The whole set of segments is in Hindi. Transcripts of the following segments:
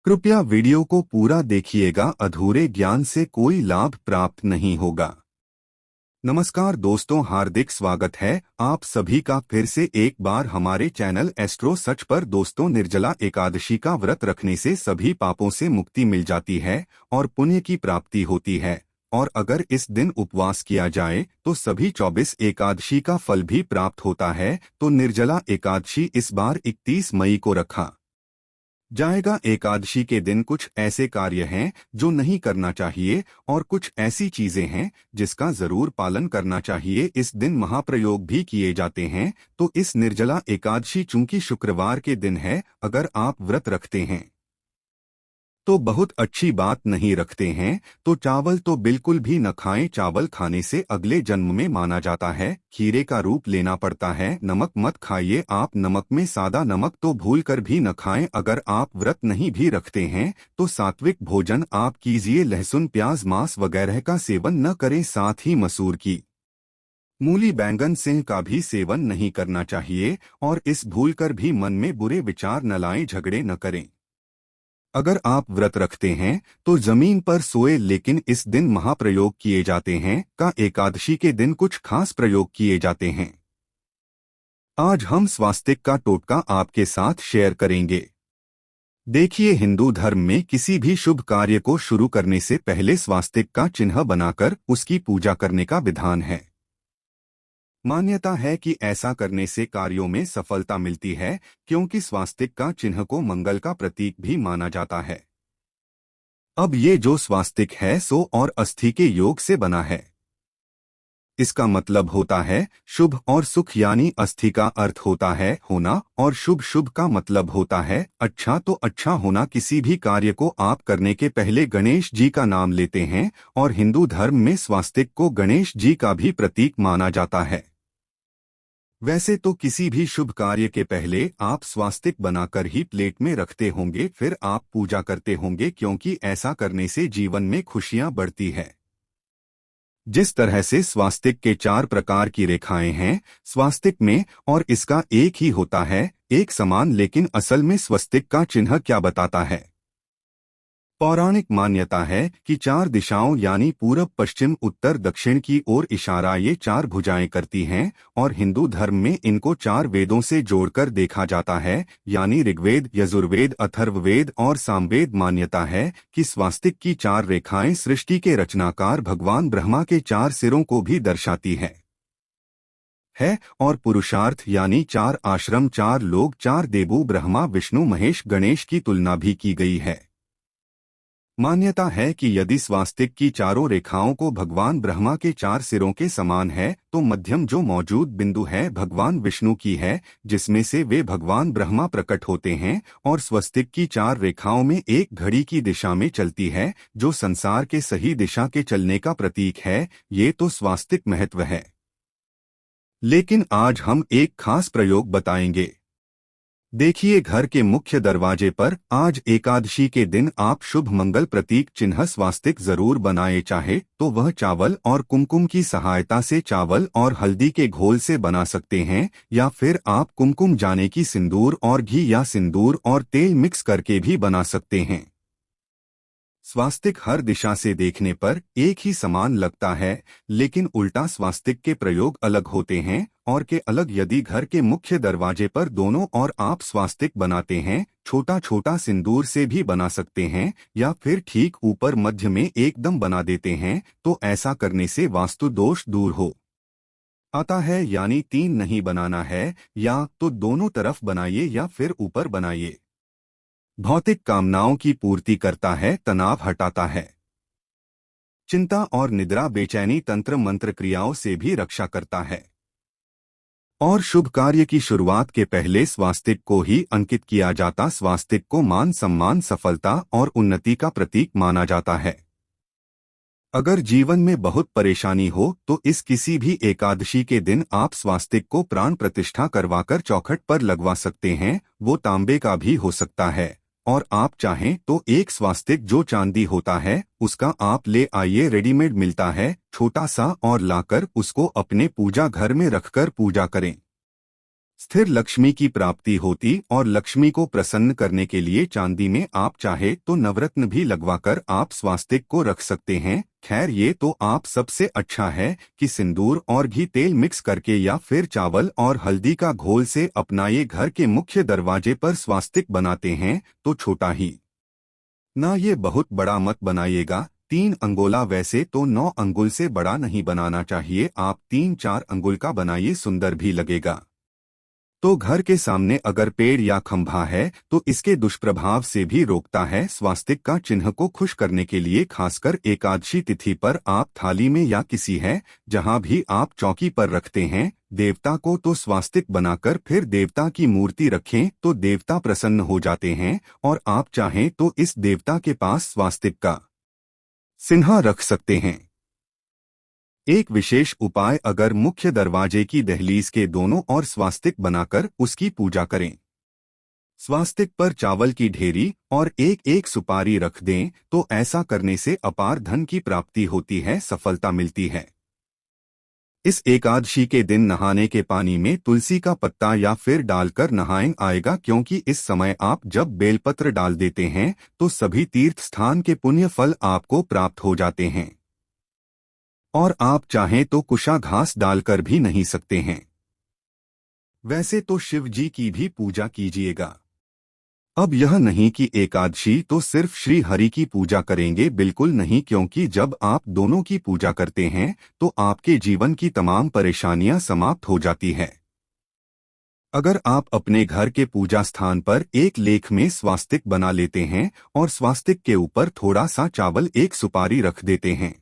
कृपया वीडियो को पूरा देखिएगा, अधूरे ज्ञान से कोई लाभ प्राप्त नहीं होगा। नमस्कार दोस्तों, हार्दिक स्वागत है आप सभी का फिर से एक बार हमारे चैनल एस्ट्रो सच पर। दोस्तों, निर्जला एकादशी का व्रत रखने से सभी पापों से मुक्ति मिल जाती है और पुण्य की प्राप्ति होती है। और अगर इस दिन उपवास किया जाए तो सभी 24 एकादशी का फल भी प्राप्त होता है। तो निर्जला एकादशी इस बार 31 मई को रखा जाएगा। एकादशी के दिन कुछ ऐसे कार्य हैं जो नहीं करना चाहिए और कुछ ऐसी चीजें हैं जिसका जरूर पालन करना चाहिए। इस दिन महाप्रयोग भी किए जाते हैं। तो इस निर्जला एकादशी चूंकि शुक्रवार के दिन है, अगर आप व्रत रखते हैं तो बहुत अच्छी बात, नहीं रखते हैं तो चावल तो बिल्कुल भी न खाएं। चावल खाने से अगले जन्म में माना जाता है खीरे का रूप लेना पड़ता है। नमक मत खाइए आप, नमक में सादा नमक तो भूल कर भी न खाएं। अगर आप व्रत नहीं भी रखते हैं तो सात्विक भोजन आप कीजिए। लहसुन प्याज मांस वगैरह का सेवन न करें। साथ ही मसूर की मूली बैंगन सिंह का भी सेवन नहीं करना चाहिए। और इस भूल कर भी मन में बुरे विचार न लाएं, झगड़े न करें। अगर आप व्रत रखते हैं तो जमीन पर सोए, लेकिन इस दिन महाप्रयोग किए जाते हैं। का एकादशी के दिन कुछ खास प्रयोग किए जाते हैं। आज हम स्वास्तिक का टोटका आपके साथ शेयर करेंगे। देखिए, हिंदू धर्म में किसी भी शुभ कार्य को शुरू करने से पहले स्वास्तिक का चिन्ह बनाकर उसकी पूजा करने का विधान है। मान्यता है कि ऐसा करने से कार्यों में सफलता मिलती है, क्योंकि स्वास्तिक का चिन्ह को मंगल का प्रतीक भी माना जाता है। अब ये जो स्वास्तिक है सो और अस्थि के योग से बना है। इसका मतलब होता है शुभ और सुख, यानी अस्थि का अर्थ होता है होना और शुभ शुभ का मतलब होता है अच्छा। तो अच्छा होना। किसी भी कार्य को आप करने के पहले गणेश जी का नाम लेते हैं और हिंदू धर्म में स्वास्तिक को गणेश जी का भी प्रतीक माना जाता है। वैसे तो किसी भी शुभ कार्य के पहले आप स्वास्तिक बनाकर ही प्लेट में रखते होंगे, फिर आप पूजा करते होंगे, क्योंकि ऐसा करने से जीवन में खुशियां बढ़ती है। जिस तरह से स्वास्तिक के 4 प्रकार की रेखाएं हैं स्वास्तिक में, और इसका एक ही होता है, एक समान, लेकिन असल में स्वस्तिक का चिन्ह क्या बताता है? पौराणिक मान्यता है कि 4 दिशाओं यानी पूरब पश्चिम उत्तर दक्षिण की ओर इशारा ये 4 भुजाएं करती हैं, और हिंदू धर्म में इनको 4 वेदों से जोड़कर देखा जाता है, यानी ऋग्वेद, यजुर्वेद, अथर्ववेद और सामवेद। मान्यता है कि स्वास्तिक की 4 रेखाएं सृष्टि के रचनाकार भगवान ब्रह्मा के 4 सिरों को भी दर्शाती है और पुरुषार्थ यानी 4 आश्रम, 4 लोग, 4 देवू, ब्रह्मा विष्णु महेश गणेश की तुलना भी की गई है। मान्यता है कि यदि स्वास्तिक की 4 रेखाओं को भगवान ब्रह्मा के 4 सिरों के समान है तो मध्यम जो मौजूद बिंदु है भगवान विष्णु की है, जिसमें से वे भगवान ब्रह्मा प्रकट होते हैं। और स्वस्तिक की 4 रेखाओं में एक घड़ी की दिशा में चलती है, जो संसार के सही दिशा के चलने का प्रतीक है। ये तो स्वास्तिक महत्व है। लेकिन आज हम एक खास प्रयोग बताएंगे। देखिए, घर के मुख्य दरवाजे पर आज एकादशी के दिन आप शुभ मंगल प्रतीक चिन्ह स्वास्तिक जरूर बनाए, चाहे तो वह चावल और कुमकुम की सहायता से चावल और हल्दी के घोल से बना सकते हैं, या फिर आप कुमकुम जाने की सिंदूर और घी या सिंदूर और तेल मिक्स करके भी बना सकते हैं। स्वास्तिक हर दिशा से देखने पर एक ही समान लगता है, लेकिन उल्टा स्वास्तिक के प्रयोग अलग होते हैं और के अलग। यदि घर के मुख्य दरवाजे पर दोनों ओर आप स्वास्तिक बनाते हैं, छोटा छोटा सिंदूर से भी बना सकते हैं, या फिर ठीक ऊपर मध्य में एकदम बना देते हैं, तो ऐसा करने से वास्तु दोष दूर हो आता है। यानी 3 नहीं बनाना है, या तो दोनों तरफ बनाइए या फिर ऊपर बनाइए। भौतिक कामनाओं की पूर्ति करता है, तनाव हटाता है, चिंता और निद्रा बेचैनी तंत्र मंत्र क्रियाओं से भी रक्षा करता है। और शुभ कार्य की शुरुआत के पहले स्वास्तिक को ही अंकित किया जाता। स्वास्तिक को मान सम्मान, सफलता और उन्नति का प्रतीक माना जाता है। अगर जीवन में बहुत परेशानी हो तो इस किसी भी एकादशी के दिन आप स्वास्तिक को प्राण प्रतिष्ठा करवाकर चौखट पर लगवा सकते हैं। वो तांबे का भी हो सकता है, और आप चाहें तो एक स्वास्तिक जो चांदी होता है उसका आप ले आइए, रेडीमेड मिलता है छोटा सा, और लाकर उसको अपने पूजा घर में रखकर पूजा करें। स्थिर लक्ष्मी की प्राप्ति होती और लक्ष्मी को प्रसन्न करने के लिए चांदी में आप चाहे तो नवरत्न भी लगवाकर आप स्वास्तिक को रख सकते हैं। खैर ये तो आप सबसे अच्छा है कि सिंदूर और घी तेल मिक्स करके या फिर चावल और हल्दी का घोल से अपना ये घर के मुख्य दरवाजे पर स्वास्तिक बनाते हैं तो छोटा ही ना ये बहुत बड़ा मत बनाइएगा। 3 अंगुला वैसे तो 9 अंगुल से बड़ा नहीं बनाना चाहिए, आप 3-4 अंगुल का बनाइए, सुंदर भी लगेगा। तो घर के सामने अगर पेड़ या खंभा है तो इसके दुष्प्रभाव से भी रोकता है। स्वास्तिक का चिन्ह को खुश करने के लिए खासकर एकादशी तिथि पर आप थाली में या किसी है जहां भी आप चौकी पर रखते हैं देवता को तो स्वास्तिक बनाकर फिर देवता की मूर्ति रखें तो देवता प्रसन्न हो जाते हैं और आप चाहें तो इस देवता के पास स्वास्तिक का चिन्ह रख सकते हैं। एक विशेष उपाय, अगर मुख्य दरवाजे की दहलीज के दोनों ओर स्वास्तिक बनाकर उसकी पूजा करें। स्वास्तिक पर चावल की ढेरी और एक एक सुपारी रख दें तो ऐसा करने से अपार धन की प्राप्ति होती है, सफलता मिलती है। इस एकादशी के दिन नहाने के पानी में तुलसी का पत्ता या फिर डालकर नहाएं आएगा, क्योंकि इस समय आप जब बेलपत्र डाल देते हैं तो सभी तीर्थ स्थान के पुण्य फल आपको प्राप्त हो जाते हैं। और आप चाहें तो कुशा घास डालकर भी नहीं सकते हैं। वैसे तो शिव जी की भी पूजा कीजिएगा। अब यह नहीं कि एकादशी तो सिर्फ श्री हरि की पूजा करेंगे, बिल्कुल नहीं, क्योंकि जब आप दोनों की पूजा करते हैं तो आपके जीवन की तमाम परेशानियां समाप्त हो जाती है। अगर आप अपने घर के पूजा स्थान पर एक लेख में स्वास्तिक बना लेते हैं और स्वास्तिक के ऊपर थोड़ा सा चावल एक सुपारी रख देते हैं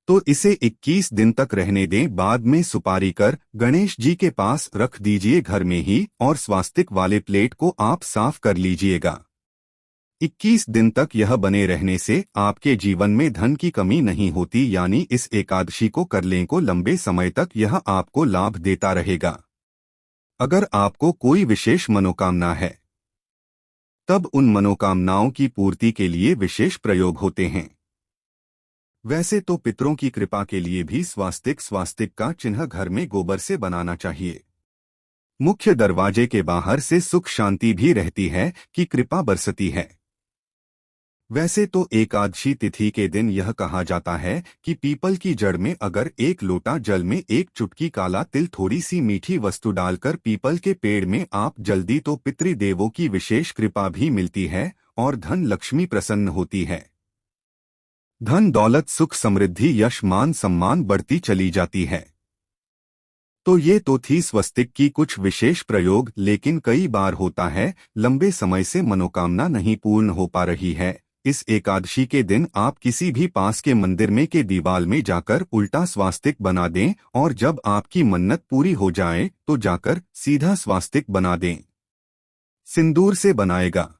तो इसे 21 दिन तक रहने दें, बाद में सुपारी कर गणेश जी के पास रख दीजिए घर में ही और स्वास्तिक वाले प्लेट को आप साफ कर लीजिएगा। 21 दिन तक यह बने रहने से आपके जीवन में धन की कमी नहीं होती, यानी इस एकादशी को कर लें को लंबे समय तक यह आपको लाभ देता रहेगा। अगर आपको कोई विशेष मनोकामना है तब उन मनोकामनाओं की पूर्ति के लिए विशेष प्रयोग होते हैं। वैसे तो पितरों की कृपा के लिए भी स्वास्तिक का चिन्ह घर में गोबर से बनाना चाहिए। मुख्य दरवाजे के बाहर से सुख शांति भी रहती है कि कृपा बरसती है। वैसे तो एकादशी तिथि के दिन यह कहा जाता है कि पीपल की जड़ में अगर एक लोटा जल में एक चुटकी काला तिल थोड़ी सी मीठी वस्तु डालकर पीपल के पेड़ में आप जल्दी तो पितृदेवों की विशेष कृपा भी मिलती है और धन लक्ष्मी प्रसन्न होती है। धन दौलत सुख समृद्धि यश मान सम्मान बढ़ती चली जाती है। तो ये तो थी स्वस्तिक की कुछ विशेष प्रयोग, लेकिन कई बार होता है लंबे समय से मनोकामना नहीं पूर्ण हो पा रही है। इस एकादशी के दिन आप किसी भी पास के मंदिर में के दीवाल में जाकर उल्टा स्वास्तिक बना दें और जब आपकी मन्नत पूरी हो जाए तो जाकर सीधा स्वास्तिक बना दें। सिंदूर से बनाएगा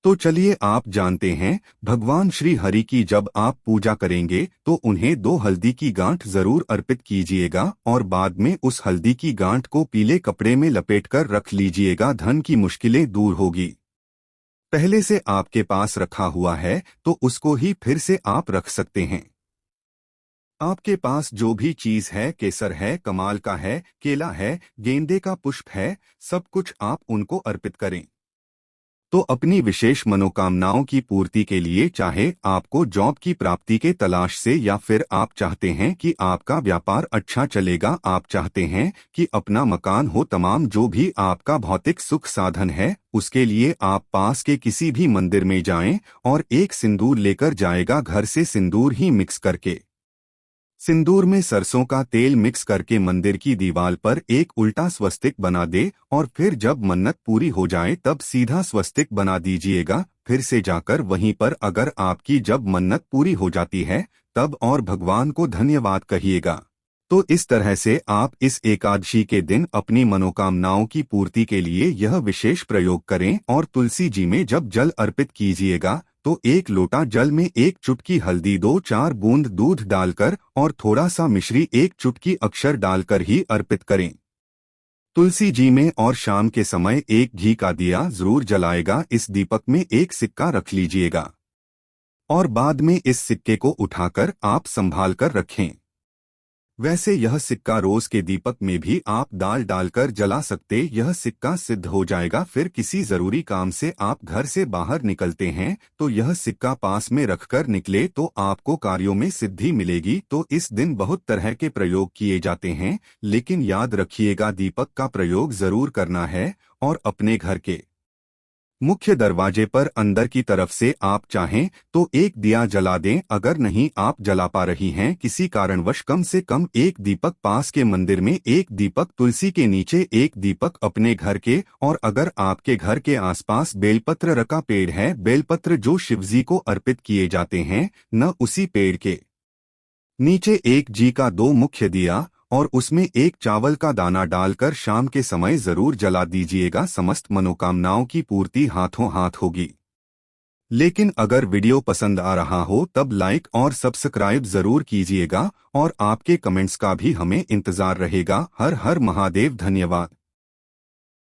तो चलिए आप जानते हैं, भगवान श्री हरि की जब आप पूजा करेंगे तो उन्हें 2 हल्दी की गांठ जरूर अर्पित कीजिएगा और बाद में उस हल्दी की गांठ को पीले कपड़े में लपेटकर रख लीजिएगा, धन की मुश्किलें दूर होगी। पहले से आपके पास रखा हुआ है तो उसको ही फिर से आप रख सकते हैं। आपके पास जो भी चीज है, केसर है, कमाल का है, केला है, गेंदे का पुष्प है, सब कुछ आप उनको अर्पित करें। तो अपनी विशेष मनोकामनाओं की पूर्ति के लिए, चाहे आपको जॉब की प्राप्ति के तलाश से या फिर आप चाहते हैं कि आपका व्यापार अच्छा चलेगा, आप चाहते हैं कि अपना मकान हो, तमाम जो भी आपका भौतिक सुख साधन है, उसके लिए आप पास के किसी भी मंदिर में जाएं और एक सिंदूर लेकर जाएगा घर से, सिंदूर ही मिक्स करके, सिंदूर में सरसों का तेल मिक्स करके मंदिर की दीवार पर एक उल्टा स्वस्तिक बना दे और फिर जब मन्नत पूरी हो जाए तब सीधा स्वस्तिक बना दीजिएगा। फिर से जाकर वहीं पर अगर आपकी जब मन्नत पूरी हो जाती है तब और भगवान को धन्यवाद कहिएगा। तो इस तरह से आप इस एकादशी के दिन अपनी मनोकामनाओं की पूर्ति के लिए यह विशेष प्रयोग करें और तुलसी जी में जब जल अर्पित कीजिएगा तो एक लोटा जल में एक चुटकी हल्दी, 2-4 बूंद दूध डालकर और थोड़ा सा मिश्री, एक चुटकी अक्षर डालकर ही अर्पित करें तुलसी जी में। और शाम के समय एक घी का दिया जरूर जलाएगा, इस दीपक में एक सिक्का रख लीजिएगा और बाद में इस सिक्के को उठाकर आप संभाल कर रखें। वैसे यह सिक्का रोज के दीपक में भी आप दाल डालकर जला सकते, यह सिक्का सिद्ध हो जाएगा। फिर किसी जरूरी काम से आप घर से बाहर निकलते हैं तो यह सिक्का पास में रखकर निकले तो आपको कार्यों में सिद्धि मिलेगी। तो इस दिन बहुत तरह के प्रयोग किए जाते हैं, लेकिन याद रखिएगा दीपक का प्रयोग जरूर करना है। और अपने घर के मुख्य दरवाजे पर अंदर की तरफ से आप चाहें तो एक दिया जला दें। अगर नहीं आप जला पा रही हैं किसी कारणवश, कम से कम एक दीपक पास के मंदिर में, एक दीपक तुलसी के नीचे, एक दीपक अपने घर के। और अगर आपके घर के आसपास बेलपत्र का पेड़ है, बेलपत्र जो शिवजी को अर्पित किए जाते हैं, न उसी पेड़ के नीचे एक जी का 2 मुख्य दिया और उसमें एक चावल का दाना डालकर शाम के समय जरूर जला दीजिएगा। समस्त मनोकामनाओं की पूर्ति हाथों हाथ होगी। लेकिन अगर वीडियो पसंद आ रहा हो तब लाइक और सब्सक्राइब जरूर कीजिएगा और आपके कमेंट्स का भी हमें इंतजार रहेगा। हर हर महादेव। धन्यवाद।